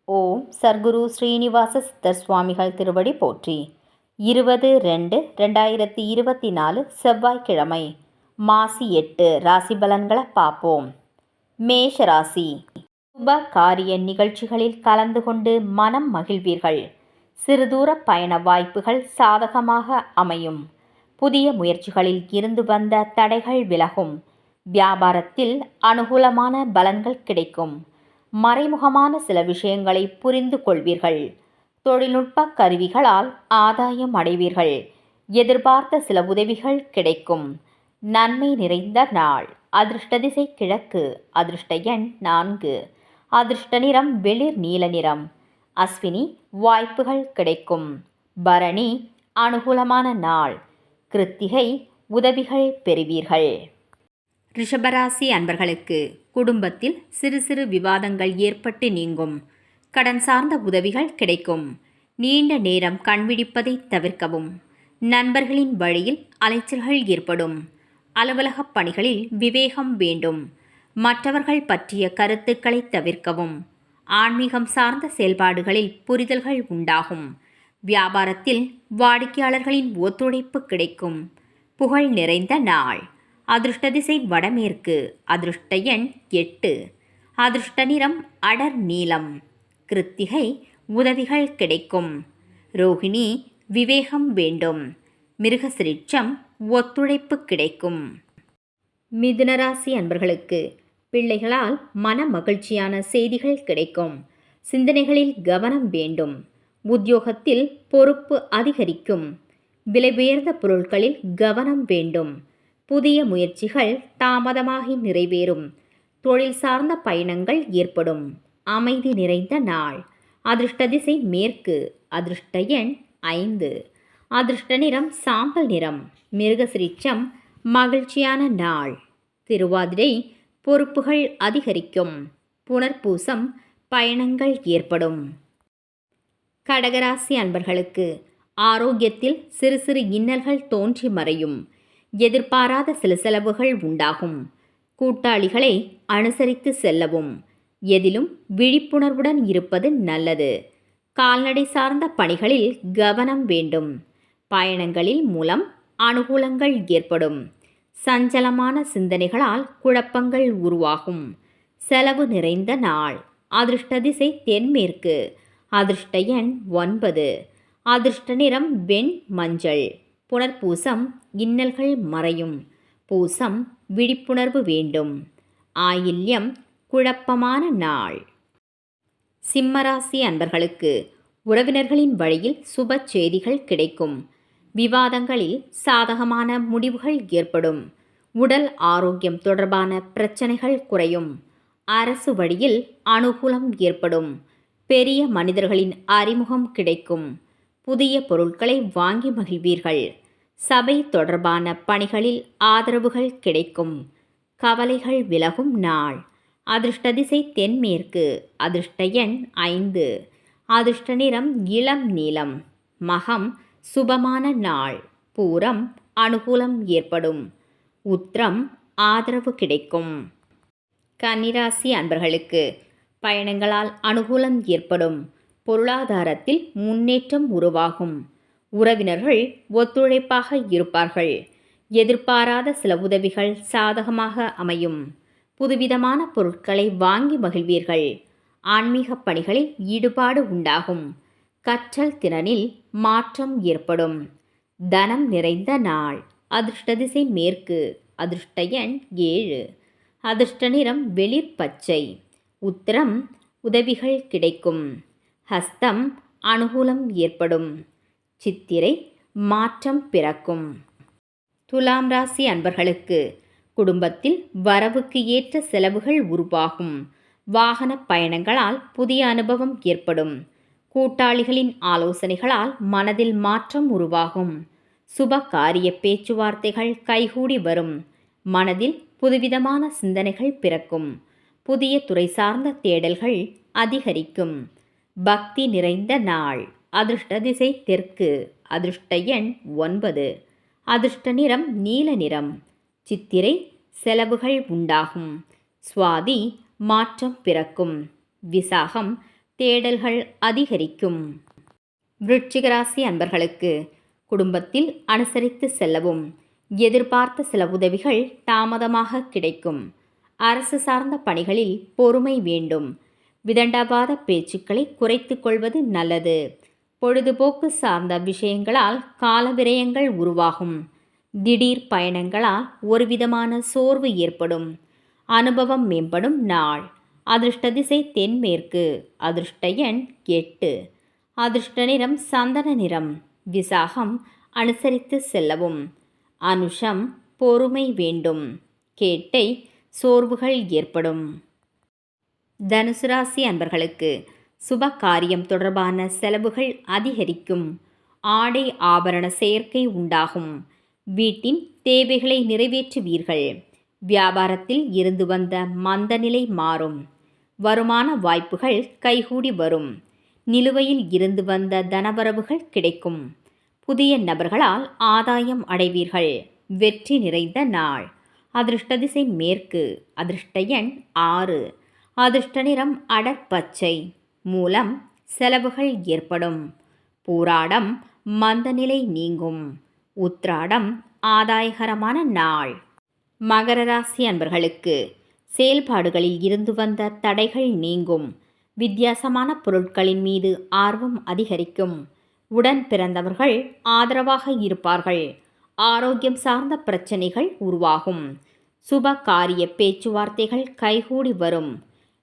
ஓம் சர்க்குரு ஸ்ரீனிவாச சித்தர் சுவாமிகள் திருவடி போற்றி. 20-2-2024 செவ்வாய்க்கிழமை, மாசி 8 ராசி பலன்களை பார்ப்போம். மேஷ ராசி. சுப காரிய நிகழ்ச்சிகளில் கலந்து கொண்டு மனம் மகிழ்வீர்கள். சிறுதூர பயண வாய்ப்புகள் சாதகமாக அமையும். புதிய முயற்சிகளில் இருந்து வந்த தடைகள் விலகும். வியாபாரத்தில் அனுகூலமான பலன்கள் கிடைக்கும். மறைமுகமான சில விஷயங்களை புரிந்து கொள்வீர்கள். தொழில்நுட்ப கருவிகளால் ஆதாயம் அடைவீர்கள். எதிர்பார்த்த சில உதவிகள் கிடைக்கும். நன்மை நிறைந்த நாள். அதிர்ஷ்ட திசை கிழக்கு. அதிர்ஷ்ட எண் 4. அதிர்ஷ்ட நிறம் வெளிர் நீல நிறம். அஸ்வினி வாய்ப்புகள் கிடைக்கும். பரணி அனுகூலமான நாள். கிருத்திகை உதவிகள் பெறுவீர்கள். ரிஷபராசி அன்பர்களுக்கு குடும்பத்தில் சிறு சிறு விவாதங்கள் ஏற்பட்டு நீங்கும். கடன் சார்ந்த உதவிகள் கிடைக்கும். நீண்ட நேரம் கண்விழிப்பதை தவிர்க்கவும். நண்பர்களின் வழியில் அலைச்சல்கள் ஏற்படும். அலுவலக பணிகளில் விவேகம் வேண்டும். மற்றவர்கள் பற்றிய கருத்துக்களை தவிர்க்கவும். ஆன்மீகம் சார்ந்த செயல்பாடுகளில் புரிதல்கள் உண்டாகும். வியாபாரத்தில் வாடிக்கையாளர்களின் ஒத்துழைப்பு கிடைக்கும். புகழ் நிறைந்த நாள். அதிர்ஷ்ட திசை வடமேற்கு. அதிர்ஷ்ட எண் 8. அதிர்ஷ்ட நிறம் அடர் நீலம். கிருத்திகை உதவிகள் கிடைக்கும். ரோகிணி விவேகம் வேண்டும். மிருகசிரிச்சம் ஒத்துழைப்பு கிடைக்கும். மிதுனராசி அன்பர்களுக்கு பிள்ளைகளால் மன மகிழ்ச்சியான செய்திகள் கிடைக்கும். சிந்தனைகளில் கவனம் வேண்டும். உத்தியோகத்தில் பொறுப்பு அதிகரிக்கும். விலை உயர்ந்த பொருட்களில் கவனம் வேண்டும். புதிய முயற்சிகள் தாமதமாகி நிறைவேறும். தொழில் சார்ந்த பயணங்கள் ஏற்படும். அமைதி நிறைந்த நாள். அதிர்ஷ்ட திசை மேற்கு. அதிர்ஷ்ட எண் 5. அதிர்ஷ்ட நிறம் சாம்பல் நிறம். மிருகசிரிச்சம் மகிழ்ச்சியான நாள். திருவாதிரை பொறுப்புகள் அதிகரிக்கும். புனர்பூசம் பயணங்கள் ஏற்படும். கடகராசி அன்பர்களுக்கு ஆரோக்கியத்தில் சிறு சிறு இன்னல்கள் தோன்றி மறையும். எதிர்பாராத சில செலவுகள் உண்டாகும். கூட்டாளிகளை அனுசரித்து செல்லவும். எதிலும் விழிப்புணர்வுடன் இருப்பது நல்லது. கால்நடை சார்ந்த பணிகளில் கவனம் வேண்டும். பயணங்களில் மூலம் அனுகூலங்கள் ஏற்படும். சஞ்சலமான சிந்தனைகளால் குழப்பங்கள் உருவாகும். செலவு நிறைந்த நாள். அதிர்ஷ்ட திசை தென்மேற்கு. அதிர்ஷ்ட எண் 9. அதிர்ஷ்ட நிறம் வெண் மஞ்சள். புனர்பூசம் இன்னல்கள் மறையும். பூசம் விழிப்புணர்வு வேண்டும். ஆயில்யம் குழப்பமான நாள். சிம்மராசி அன்பர்களுக்கு உறவினர்களின் வழியில் சுப செய்திகள் கிடைக்கும். விவாதங்களில் சாதகமான முடிவுகள் ஏற்படும். உடல் ஆரோக்கியம் தொடர்பான பிரச்சனைகள் குறையும். அரசு வழியில் அனுகூலம் ஏற்படும். பெரிய மனிதர்களின் அறிமுகம் கிடைக்கும். புதிய பொருட்களை வாங்கி மகிழ்வீர்கள். சபை தொடர்பான பணிகளில் ஆதரவுகள் கிடைக்கும். கவலைகள் விலகும் நாள். அதிர்ஷ்ட திசை தென்மேற்கு. அதிர்ஷ்ட எண் 5. அதிர்ஷ்ட நிறம் இளம் நீலம். மகம் சுபமான நாள். பூரம் அனுகூலம் ஏற்படும். உத்திரம் ஆதரவு கிடைக்கும். கன்னிராசி அன்பர்களுக்கு பயணங்களால் அனுகூலம் ஏற்படும். பொருளாதாரத்தில் முன்னேற்றம் உருவாகும். உறவினர்கள் ஒத்துழைப்பாக இருப்பார்கள். எதிர்பாராத சில உதவிகள் சாதகமாக அமையும். புதுவிதமான பொருட்களை வாங்கி மகிழ்வீர்கள். ஆன்மீக பணிகளில் ஈடுபாடு உண்டாகும். கற்றல் திறனில் மாற்றம் ஏற்படும். தனம் நிறைந்த நாள். அதிர்ஷ்ட திசை மேற்கு. அதிர்ஷ்ட எண் 7. அதிர்ஷ்ட நிறம் வெளிர் பச்சை. உத்திரம் உதவிகள் கிடைக்கும். ஹஸ்தம் அனுகூலம் ஏற்படும். சித்திரை மாற்றம் பிறக்கும். துலாம் ராசி அன்பர்களுக்கு குடும்பத்தில் வரவுக்கு ஏற்ற செலவுகள் உருவாகும். வாகன பயணங்களால் புதிய அனுபவம் ஏற்படும். கூட்டாளிகளின் ஆலோசனைகளால் மனதில் மாற்றம் உருவாகும். சுப காரிய பேச்சுவார்த்தைகள் கைகூடி வரும். மனதில் புதுவிதமான சிந்தனைகள் பிறக்கும். புதிய துறை சார்ந்த தேடல்கள் அதிகரிக்கும். பக்தி நிறைந்த நாள். அதிர்ஷ்ட திசை தெற்கு. அதிர்ஷ்ட எண் 9. அதிர்ஷ்ட நிறம் நீல நிறம். சித்திரை செலவுகள் உண்டாகும். சுவாதி மாற்றம் பிறக்கும். விசாகம் தேடல்கள் அதிகரிக்கும். விருச்சிக ராசி அன்பர்களுக்கு குடும்பத்தில் அனுசரித்து செல்லவும். எதிர்பார்த்த சில உதவிகள் தாமதமாக கிடைக்கும். அரசு சார்ந்த பணிகளில் பொறுமை வேண்டும். விதண்டாவாத பேச்சுக்களை குறைத்துக் கொள்வது நல்லது. பொழுதுபோக்கு சார்ந்த விஷயங்களால் கால விரயங்கள் உருவாகும். திடீர் பயணங்களால் ஒருவிதமான சோர்வு ஏற்படும். அனுபவம் மேம்படும் நாள். அதிர்ஷ்ட திசை தென்மேற்கு. அதிர்ஷ்ட எண் 8. அதிர்ஷ்ட நிறம் சந்தன நிறம். விசாகம் அனுசரித்து செல்லவும். அனுஷம் பொறுமை வேண்டும். கேட்டை சோர்வுகள் ஏற்படும். தனுசு ராசி அன்பர்களுக்கு சுப காரியம் தொடர்பான செலவுகள் அதிகரிக்கும். ஆடை ஆபரண சேர்க்கை உண்டாகும். வீட்டின் தேவைகளை நிறைவேற்றுவீர்கள். வியாபாரத்தில் இருந்து வந்த மந்த நிலை மாறும். வருமான வாய்ப்புகள் கைகூடி வரும். நிலுவையில் இருந்து வந்த தனவரவுகள் கிடைக்கும். புதிய நபர்களால் ஆதாயம் அடைவீர்கள். வெற்றி நிறைந்த நாள். அதிர்ஷ்ட திசை மேற்கு. அதிர்ஷ்ட எண் 6. அதிர்ஷ்ட நிறம் அடற்பச்சை. மூலம் செலவுகள் ஏற்படும். பூராடம் மந்தநிலை நீங்கும். உத்ராடம் ஆதாயகரமான நாள். மகர ராசி அன்பர்களுக்கு செயல்பாடுகளில் இருந்து வந்த தடைகள் நீங்கும். வித்தியாசமான பொருட்களின் மீது ஆர்வம் அதிகரிக்கும். உடன் பிறந்தவர்கள் ஆதரவாக இருப்பார்கள். ஆரோக்கியம் சார்ந்த பிரச்சனைகள் உருவாகும். சுப காரிய பேச்சுவார்த்தைகள் கைகூடி வரும்.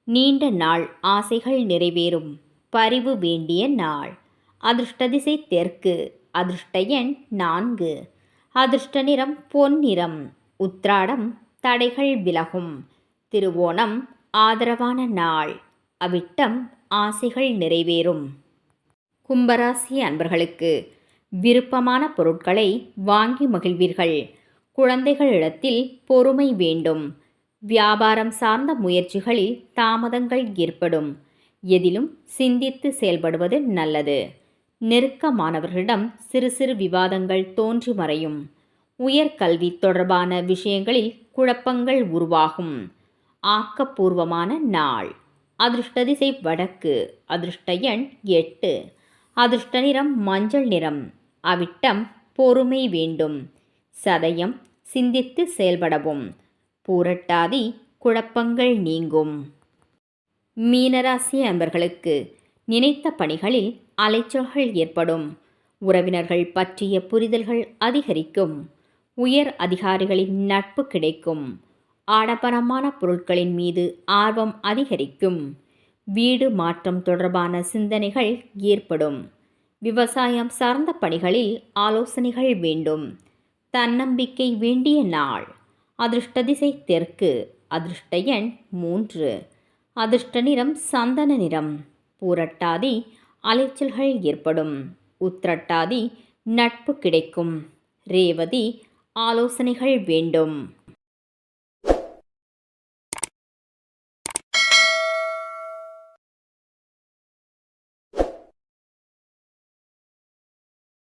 நீண்ட நாள் ஆசைகள் நிறைவேறும். பரிவு வேண்டிய நாள். அதிர்ஷ்ட திசை தெற்கு. அதிர்ஷ்ட எண் 4. அதிர்ஷ்ட நிறம் பொன்னிறம். உத்ராடம் தடைகள் விலகும். திருவோணம் ஆதரவான நாள். அவிட்டம் ஆசைகள் நிறைவேறும். கும்பராசி அன்பர்களுக்கு விருப்பமான பொருட்களை வாங்கி மகிழ்வீர்கள். குழந்தைகளிடத்தில் பொறுமை வேண்டும். வியாபாரம் சார்ந்த முயற்சிகளில் தாமதங்கள் ஏற்படும். எதிலும் சிந்தித்து செயல்படுவது நல்லது. நெருக்கமானவர்களிடம் சிறு சிறு விவாதங்கள் தோன்றி மறையும். உயர்கல்வி தொடர்பான விஷயங்களில் குழப்பங்கள் உருவாகும். ஆக்கப்பூர்வமான நாள். அதிர்ஷ்ட திசை வடக்கு. அதிர்ஷ்ட எண் 8. அதிர்ஷ்ட நிறம் மஞ்சள் நிறம். அவிட்டம் பொறுமை வேண்டும். சதயம் சிந்தித்து செயல்படவும். பூரட்டாதி குழப்பங்கள் நீங்கும். மீனராசி அன்பர்களுக்கு நினைத்த பணிகளில் அலைச்சல்கள் ஏற்படும். உறவினர்கள் பற்றிய புரிதல்கள் அதிகரிக்கும். உயர் அதிகாரிகளின் நட்பு கிடைக்கும். ஆடம்பரமான பொருட்களின் மீது ஆர்வம் அதிகரிக்கும். வீடு மாற்றம் தொடர்பான சிந்தனைகள் ஏற்படும். விவசாயம் சார்ந்த பணிகளில் ஆலோசனைகள் வேண்டும். தன்னம்பிக்கை வேண்டிய நாள். அதிர்ஷ்ட திசை தெற்கு. அதிர்ஷ்ட எண் 3. அதிர்ஷ்ட நிறம் சந்தன நிறம். பூரட்டாதி அலைச்சல்கள் ஏற்படும். உத்திரட்டாதி நட்பு கிடைக்கும். ரேவதி ஆலோசனைகள் வேண்டும்.